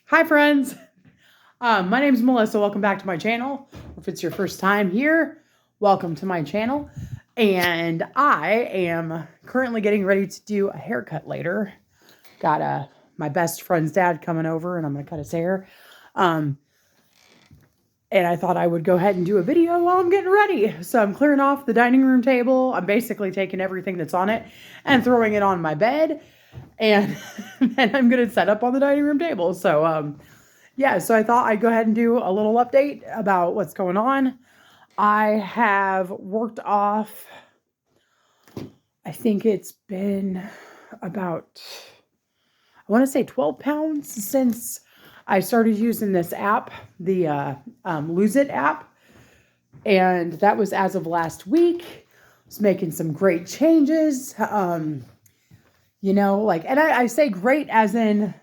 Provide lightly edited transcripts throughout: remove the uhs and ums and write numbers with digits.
Hi friends, my name is Melissa. Welcome back to my channel. If it's your first time here, welcome to my channel. And I am currently getting ready to do a haircut later. Got my best friend's dad coming over and I'm going to cut his hair. And I thought I would go ahead and do a video while I'm getting ready. So I'm clearing off the dining room table. I'm basically taking everything that's on it and throwing it on my bed. And then I'm going to set up on the dining room table. So, yeah, so I thought I'd go ahead and do a little update about what's going on. I have worked off, I think it's been about, I want to say 12 pounds since I started using this app, the Lose It app. And that was as of last week. I was making some great changes. You know, like, and I say great as in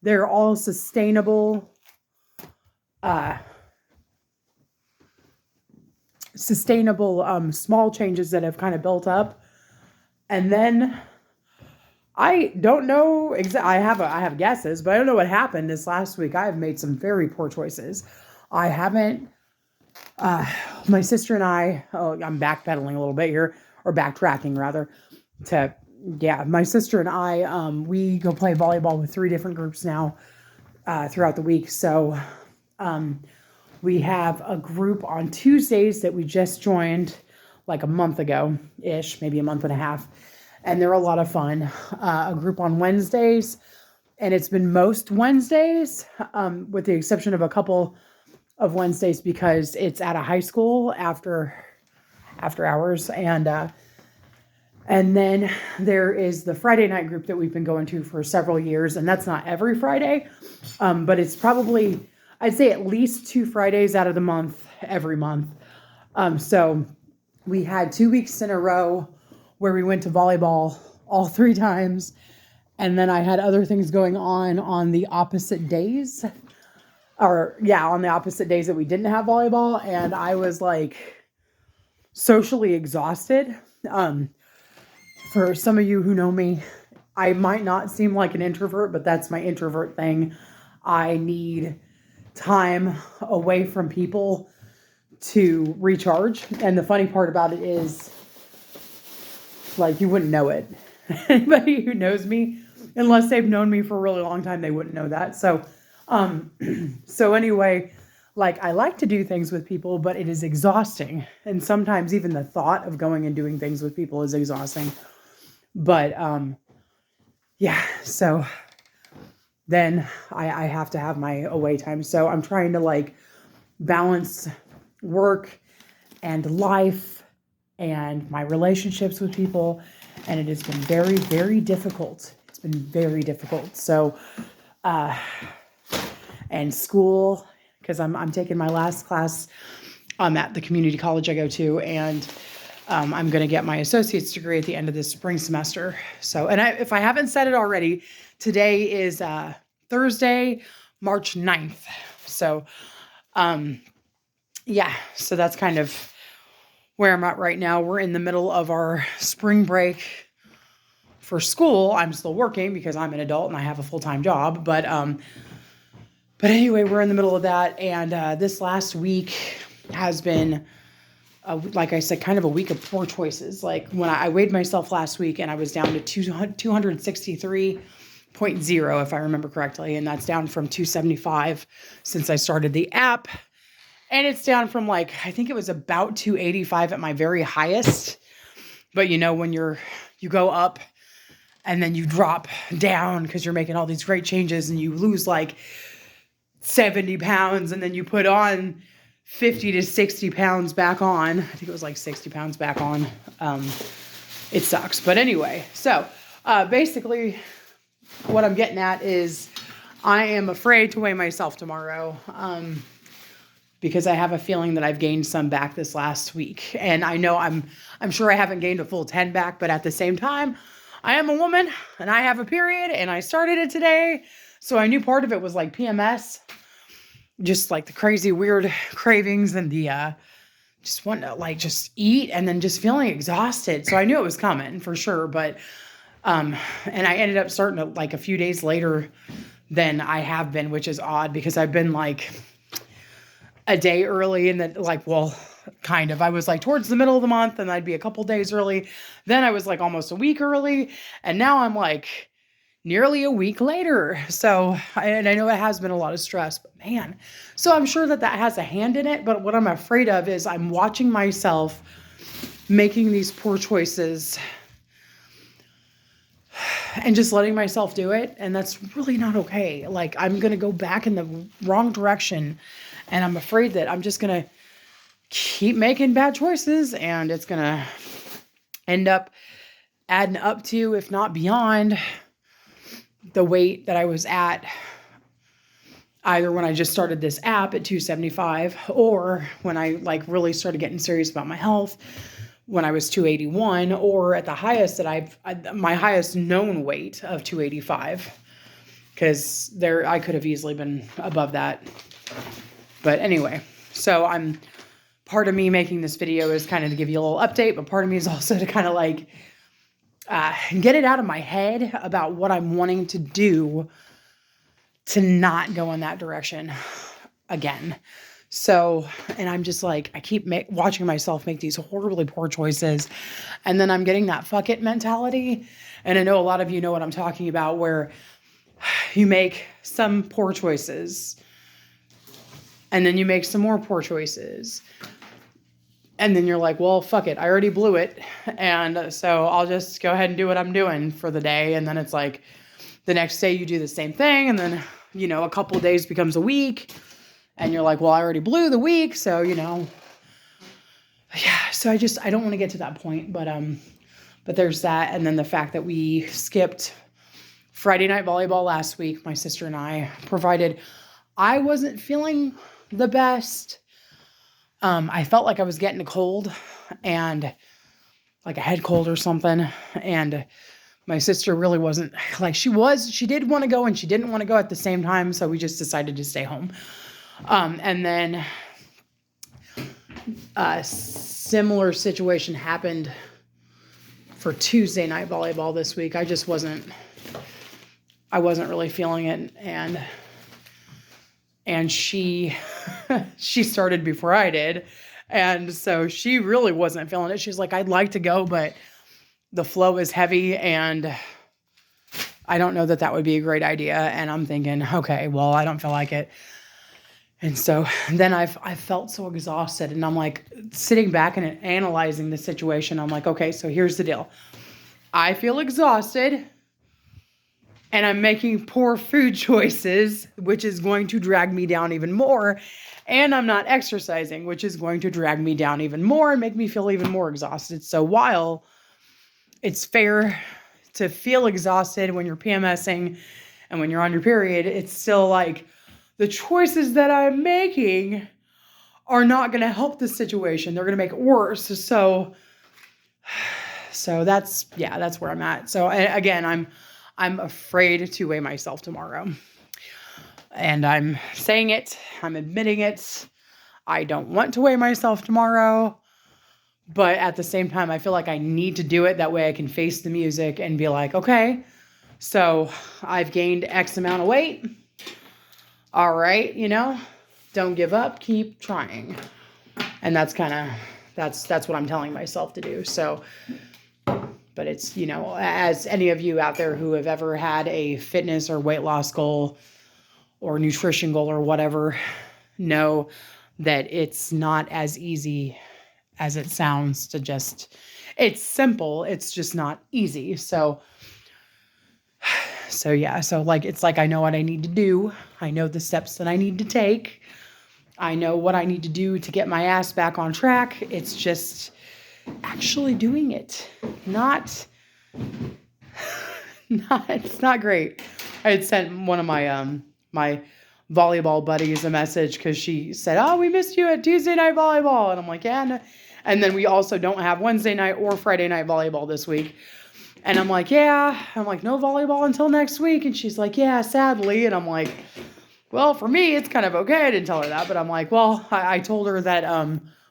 they're all sustainable, small changes that have kind of built up. And then I don't know exactly, I have guesses, but I don't know what happened this last week. I have made some very poor choices. I haven't, my sister and I'm backpedaling a little bit here, or backtracking rather, my sister and I, we go play volleyball with 3 different groups now, throughout the week. So, we have a group on Tuesdays that we just joined like a month ago-ish, maybe a month and a half. And they're a lot of fun. A group on Wednesdays, and it's been most Wednesdays, with the exception of a couple of Wednesdays because it's at a high school after hours. And then there is the Friday night group that we've been going to for several years. And that's not every Friday, but it's probably, I'd say at least 2 Fridays out of the month, every month. So we had 2 weeks in a row where we went to volleyball all 3 times. And then I had other things going on the opposite days. On the opposite days that we didn't have volleyball. And I was like socially exhausted. For some of you who know me, I might not seem like an introvert, but that's my introvert thing. I need time away from people to recharge. And the funny part about it is, like, you wouldn't know it. Anybody who knows me, unless they've known me for a really long time, they wouldn't know that. So, so anyway, like, I like to do things with people, but it is exhausting. And sometimes even the thought of going and doing things with people is exhausting. But, so then I have to have my away time. So I'm trying to like balance work and life and my relationships with people. And it has been very, very difficult. It's been very difficult. So, and school, because I'm taking my last class at the community college I go to, and I'm going to get my associate's degree at the end of this spring semester. So, and if I haven't said it already, today is Thursday, March 9th. So, so that's kind of where I'm at right now. We're in the middle of our spring break for school. I'm still working because I'm an adult and I have a full-time job. But anyway, we're in the middle of that. And this last week has been, like I said, kind of a week of poor choices. Like when I weighed myself last week and I was down to 263.0, if I remember correctly. And that's down from 275 since I started the app. And it's down from like, I think it was about 285 at my very highest. But you know, when you go up and then you drop down because you're making all these great changes and you lose like 70 pounds and then you put on 50 to 60 pounds back on. I think it was like 60 pounds back on. It sucks. But anyway, so basically what I'm getting at is I am afraid to weigh myself tomorrow because I have a feeling that I've gained some back this last week. And I know I'm sure I haven't gained a full 10 back, but at the same time, I am a woman and I have a period and I started it today. So I knew part of it was like PMS. Just like the crazy weird cravings and the just wanting to like just eat and then just feeling exhausted. So I knew it was coming for sure. But and I ended up starting to like a few days later than I have been, which is odd because I've been like a day early and then like, well, kind of. I was like towards the middle of the month and I'd be a couple days early. Then I was like almost a week early. And now I'm like nearly a week later. So, and I know it has been a lot of stress, but man, so I'm sure that that has a hand in it. But what I'm afraid of is I'm watching myself making these poor choices and just letting myself do it. And that's really not okay. Like I'm going to go back in the wrong direction. And I'm afraid that I'm just going to keep making bad choices and it's going to end up adding up to, if not beyond, the weight that I was at either when I just started this app at 275 or when I like really started getting serious about my health when I was 281 or at the highest that my highest known weight of 285 because I could have easily been above that. But anyway, so part of me making this video is kind of to give you a little update, but part of me is also to kind of like get it out of my head about what I'm wanting to do to not go in that direction again. So, and I'm just like, I keep watching myself make these horribly poor choices. And then I'm getting that fuck it mentality. And I know a lot of you know what I'm talking about, where you make some poor choices and then you make some more poor choices. And then you're like, well, fuck it. I already blew it. And so I'll just go ahead and do what I'm doing for the day. And then it's like the next day you do the same thing. And then, you know, a couple days becomes a week. And you're like, well, I already blew the week. So, you know, yeah. So I don't want to get to that point. But there's that. And then the fact that we skipped Friday night volleyball last week, my sister and I, provided I wasn't feeling the best. I felt like I was getting a cold and like a head cold or something. And my sister really wasn't like, she did want to go and she didn't want to go at the same time. So we just decided to stay home. And then a similar situation happened for Tuesday night volleyball this week. I wasn't really feeling it. And she started before I did. And so she really wasn't feeling it. She's like, I'd like to go, but the flow is heavy and I don't know that would be a great idea. And I'm thinking, okay, well, I don't feel like it. And so then I felt so exhausted and I'm like sitting back and analyzing the situation. I'm like, okay, so here's the deal. I feel exhausted. And I'm making poor food choices, which is going to drag me down even more. And I'm not exercising, which is going to drag me down even more and make me feel even more exhausted. So while it's fair to feel exhausted when you're PMSing and when you're on your period, it's still like the choices that I'm making are not going to help the situation. They're going to make it worse. So that's where I'm at. So again, I'm afraid to weigh myself tomorrow. And I'm saying it. I'm admitting it. I don't want to weigh myself tomorrow. But at the same time, I feel like I need to do it. That way I can face the music and be like, okay, so I've gained X amount of weight. All right, you know, don't give up. Keep trying. And that's what I'm telling myself to do. So... But it's, you know, as any of you out there who have ever had a fitness or weight loss goal or nutrition goal or whatever, know that it's not as easy as it sounds to it's simple. It's just not easy. So yeah. So like, it's like, I know what I need to do. I know the steps that I need to take. I know what I need to do to get my ass back on track. It's just actually doing it. It's not great. I had sent one of my my volleyball buddies a message because she said, oh, we missed you at Tuesday night volleyball. And I'm like, yeah. No. And then we also don't have Wednesday night or Friday night volleyball this week. And I'm like, yeah. I'm like, no volleyball until next week. And she's like, yeah, sadly. And I'm like, well, for me, it's kind of okay. I didn't tell her that, but I'm like, well, I told her that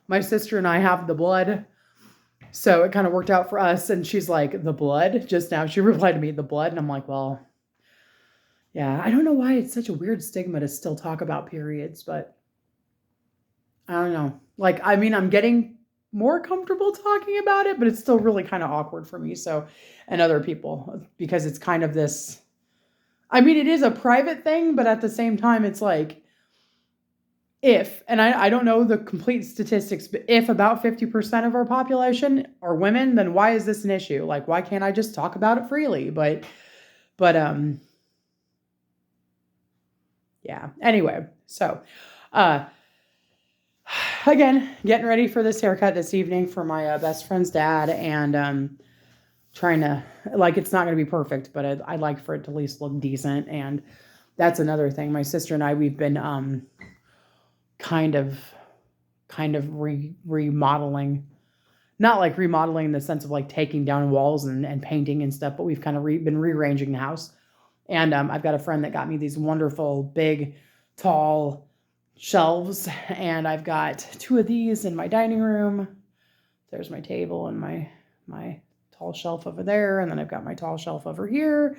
my sister and I have the blood. So it kind of worked out for us. And she's like, the blood? Just now she replied to me, the blood. And I'm like, well, Yeah, I don't know why it's such a weird stigma to still talk about periods, but I don't know. Like, I mean, I'm getting more comfortable talking about it, but it's still really kind of awkward for me. So, and other people, because it's kind of this, I mean, it is a private thing, but at the same time, it's like, if, and I don't know the complete statistics, but if about 50% of our population are women, then why is this an issue? Like, why can't I just talk about it freely? But, yeah. Anyway, so, uh, again, getting ready for this haircut this evening for my best friend's dad, and trying to, like, it's not going to be perfect, but I'd like for it to at least look decent. And that's another thing. My sister and I, we've been kind of remodeling, not like remodeling in the sense of like taking down walls and painting and stuff, but we've kind of been rearranging the house. And I've got a friend that got me these wonderful big tall shelves, and I've got 2 of these in my dining room. There's my table and my tall shelf over there, and then I've got my tall shelf over here.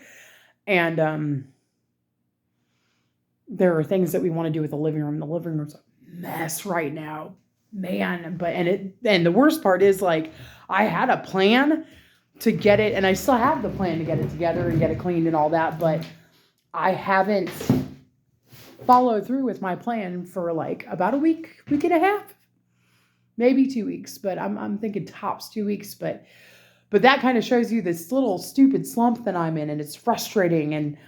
And there are things that we want to do with the living room. The living room's a mess right now, man. And the worst part is, like, I had a plan to get it, and I still have the plan to get it together and get it cleaned and all that, but I haven't followed through with my plan for like about a week and a half, maybe 2 weeks, but I'm thinking tops 2 weeks. But that kind of shows you this little stupid slump that I'm in, and it's frustrating. And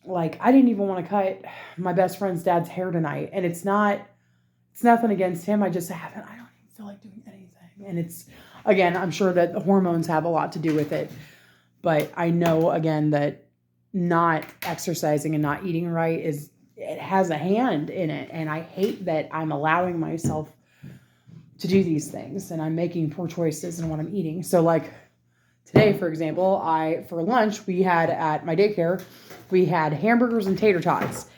like, I didn't even want to cut my best friend's dad's hair tonight, and it's nothing against him. I don't even feel like doing anything. And it's, again, I'm sure that the hormones have a lot to do with it, but I know, again, that not exercising and not eating right it has a hand in it. And I hate that I'm allowing myself to do these things, and I'm making poor choices in what I'm eating. So like today, for example, for lunch, we had at my daycare, we had hamburgers and tater tots.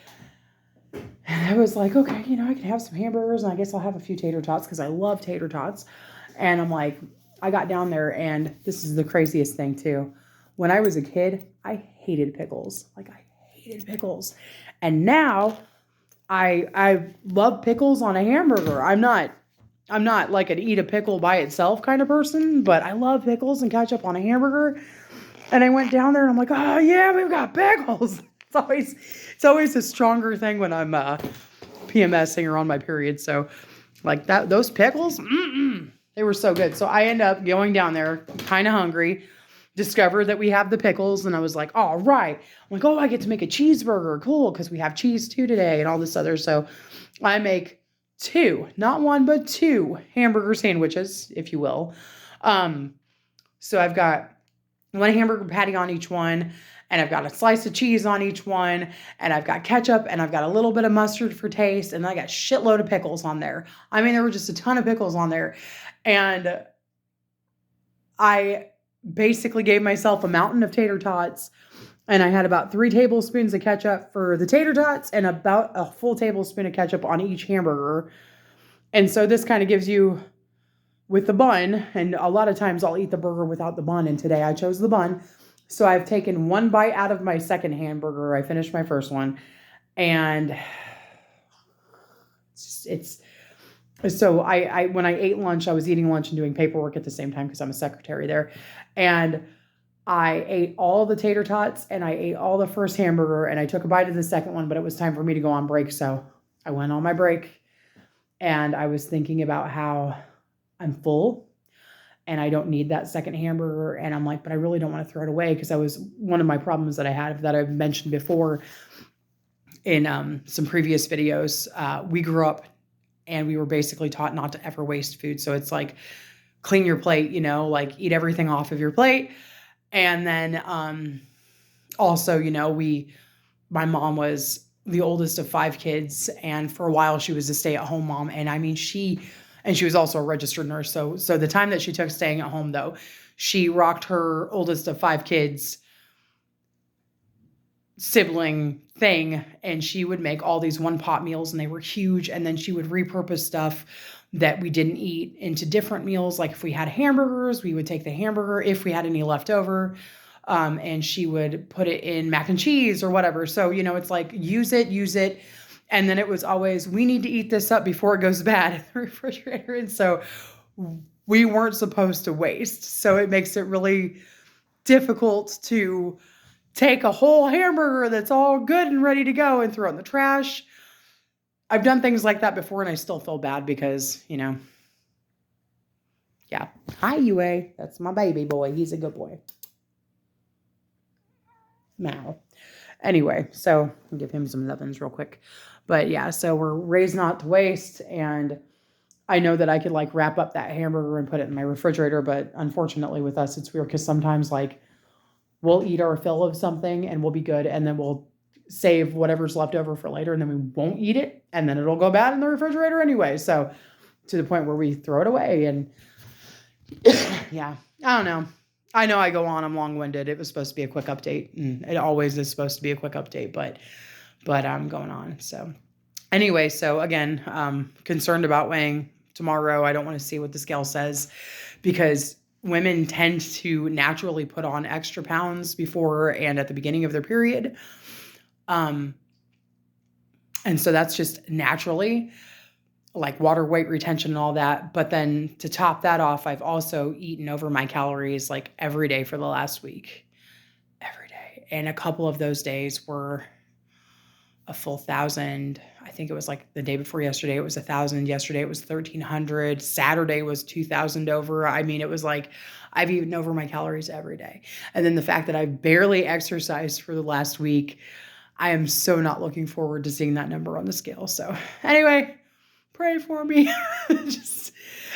And I was like, okay, I can have some hamburgers, and I guess I'll have a few tater tots because I love tater tots. And I'm like, I got down there, and this is the craziest thing too. When I was a kid, I hated pickles. Like, I hated pickles. And now I love pickles on a hamburger. I'm not like an eat a pickle by itself kind of person, but I love pickles and ketchup on a hamburger. And I went down there and I'm like, oh yeah, we've got pickles. It's always a stronger thing when I'm PMSing or on my period. So like those pickles, they were so good. So I end up going down there kind of hungry, discovered that we have the pickles, and I was like, all right. I'm like, oh, I get to make a cheeseburger. Cool, because we have cheese too today and all this other. So I make 2, not 1, but 2 hamburger sandwiches, if you will. So I've got 1 hamburger patty on each one, and I've got a slice of cheese on each one, and I've got ketchup, and I've got a little bit of mustard for taste, and I got a shitload of pickles on there. I mean, there were just a ton of pickles on there. And I basically gave myself a mountain of tater tots, and I had about 3 tablespoons of ketchup for the tater tots and about a full tablespoon of ketchup on each hamburger. And so this kind of gives you, with the bun, and a lot of times I'll eat the burger without the bun, and today I chose the bun. So I've taken 1 bite out of my second hamburger. I finished my first one, and so I when I ate lunch, I was eating lunch and doing paperwork at the same time because I'm a secretary there. And I ate all the tater tots, and I ate all the first hamburger, and I took a bite of the second one, but it was time for me to go on break. So I went on my break, and I was thinking about how I'm full and I don't need that second hamburger. And I'm like, but I really don't want to throw it away, because that was one of my problems that I had that I've mentioned before in some previous videos. We grew up and we were basically taught not to ever waste food. So it's like, clean your plate, like eat everything off of your plate. And then also, my mom was the oldest of 5 kids. And for a while she was a stay-at-home mom. And I mean, she was also a registered nurse. So the time that she took staying at home, though, she rocked her oldest of 5 kids sibling thing, and she would make all these one-pot meals, and they were huge. And then she would repurpose stuff that we didn't eat into different meals. Like if we had hamburgers, we would take the hamburger if we had any left over. And she would put it in mac and cheese or whatever. So, it's like, use it. And then it was always, we need to eat this up before it goes bad in the refrigerator. And so we weren't supposed to waste. So it makes it really difficult to take a whole hamburger that's all good and ready to go and throw it in the trash. I've done things like that before and I still feel bad because, yeah. Hi, UA. That's my baby boy. He's a good boy. Now. Anyway, so I'll give him some lovin's real quick. But yeah, so we're raised not to waste, and I know that I could like wrap up that hamburger and put it in my refrigerator, but unfortunately with us, it's weird because sometimes like we'll eat our fill of something and we'll be good, and then we'll save whatever's left over for later, and then we won't eat it, and then it'll go bad in the refrigerator anyway. So to the point where we throw it away, and yeah, I don't know. I know I go on, I'm long-winded. It was supposed to be a quick update, and it always is supposed to be a quick update, but I'm going on. So anyway, so again, concerned about weighing tomorrow. I don't want to see what the scale says because women tend to naturally put on extra pounds before and at the beginning of their period. And so that's just naturally like water weight retention and all that. But then to top that off, I've also eaten over my calories like every day for the last week, every day. And a couple of those days were a full 1,000. I think it was like the day before yesterday, it was 1,000. Yesterday it was 1,300. Saturday was 2,000 over. I mean, it was like I've eaten over my calories every day. And then the fact that I've barely exercised for the last week, I am so not looking forward to seeing that number on the scale. So anyway, pray for me.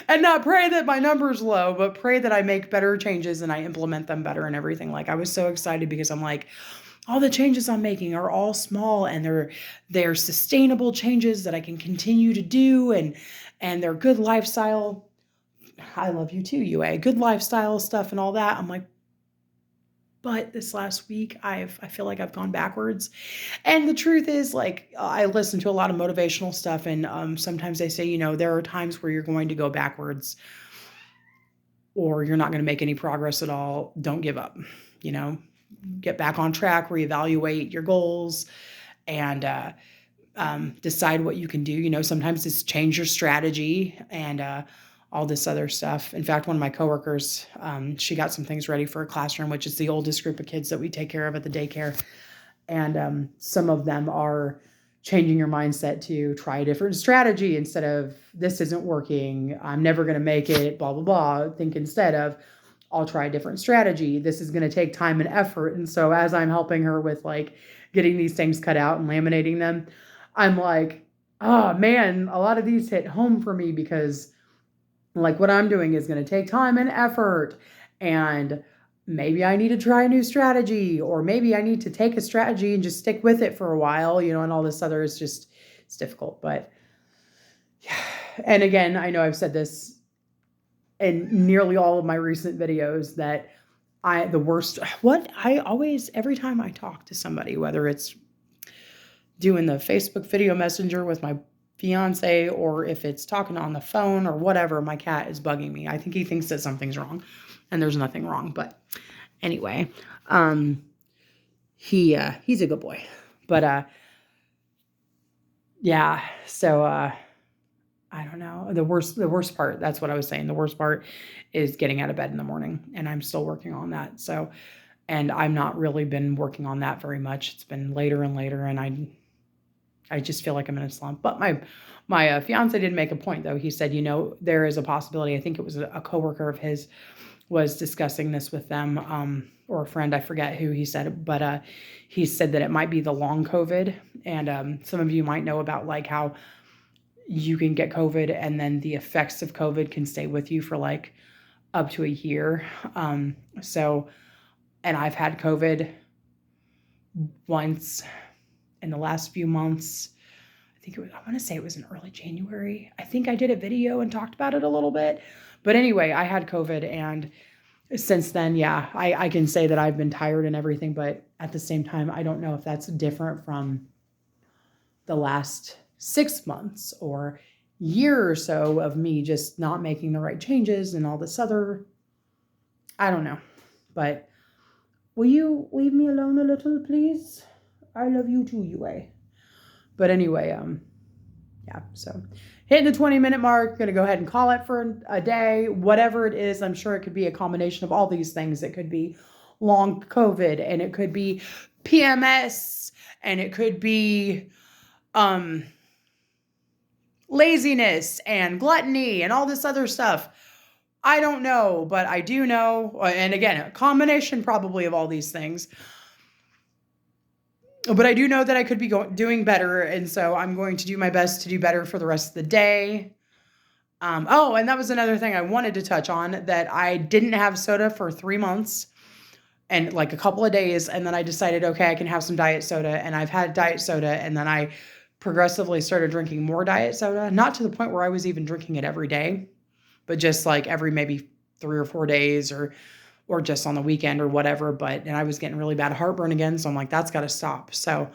And not pray that my number's low, but pray that I make better changes and I implement them better and everything. Like I was so excited because I'm like, all the changes I'm making are all small and they're sustainable changes that I can continue to do, and they're good lifestyle. I love you too, UA. Good lifestyle stuff and all that. I'm like, but this last week I feel like I've gone backwards. And the truth is, like, I listen to a lot of motivational stuff, and sometimes they say, there are times where you're going to go backwards or you're not going to make any progress at all. Don't give up, get back on track, reevaluate your goals, and decide what you can do. Sometimes it's change your strategy and all this other stuff. In fact, one of my coworkers, she got some things ready for a classroom, which is the oldest group of kids that we take care of at the daycare. And some of them are changing your mindset to try a different strategy instead of this isn't working, I'm never going to make it, blah, blah, blah. Think instead of I'll try a different strategy. This is going to take time and effort. And so as I'm helping her with like getting these things cut out and laminating them, I'm like, oh man, a lot of these hit home for me because like what I'm doing is going to take time and effort, and maybe I need to try a new strategy, or maybe I need to take a strategy and just stick with it for a while, and all this other is just, it's difficult. But yeah. And again, I know I've said this in nearly all of my recent videos that every time I talk to somebody, whether it's doing the Facebook video messenger with my fiance or if it's talking on the phone or whatever, my cat is bugging me. I think he thinks that something's wrong, and there's nothing wrong. But anyway, he's a good boy. But yeah, so I don't know. The worst part, that's what I was saying. The worst part is getting out of bed in the morning, and I'm still working on that. So, and I've not really been working on that very much. It's been later and later, and I just feel like I'm in a slump. But my fiance did make a point, though. He said, there is a possibility. I think it was a coworker of his was discussing this with them, or a friend. I forget who he said, but he said that it might be the long COVID. And some of you might know about like how you can get COVID and then the effects of COVID can stay with you for like up to a year. So, and I've had COVID once in the last few months. I want to say it was in early January. I think I did a video and talked about it a little bit. But anyway, I had COVID, and since then, yeah, I can say that I've been tired and everything, but at the same time, I don't know if that's different from the last 6 months or year or so of me just not making the right changes and all this other, I don't know. But Will you leave me alone a little, please? I love you too, Yue. But anyway, yeah, so hitting the 20-minute mark, gonna go ahead and call it for a day, whatever it is. I'm sure it could be a combination of all these things. It could be long COVID, and it could be PMS, and it could be laziness and gluttony and all this other stuff. I don't know, but I do know, and again, a combination probably of all these things. But I do know that I could be doing better, and so I'm going to do my best to do better for the rest of the day. Oh, and that was another thing I wanted to touch on, that I didn't have soda for 3 months and like a couple of days, and then I decided, okay, I can have some diet soda, and I've had diet soda, and then I progressively started drinking more diet soda, not to the point where I was even drinking it every day, but just like every maybe 3 or 4 days, or just on the weekend or whatever. And I was getting really bad heartburn again. So I'm like, that's got to stop. So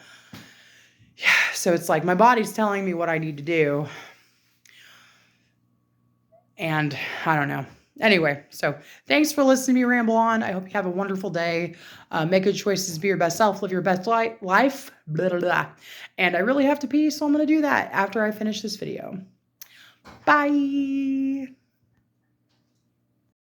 yeah, so it's like my body's telling me what I need to do. And I don't know. Anyway, so thanks for listening to me ramble on. I hope you have a wonderful day. Make good choices, be your best self, live your best life. Blah, blah, blah. And I really have to pee, so I'm going to do that after I finish this video. Bye.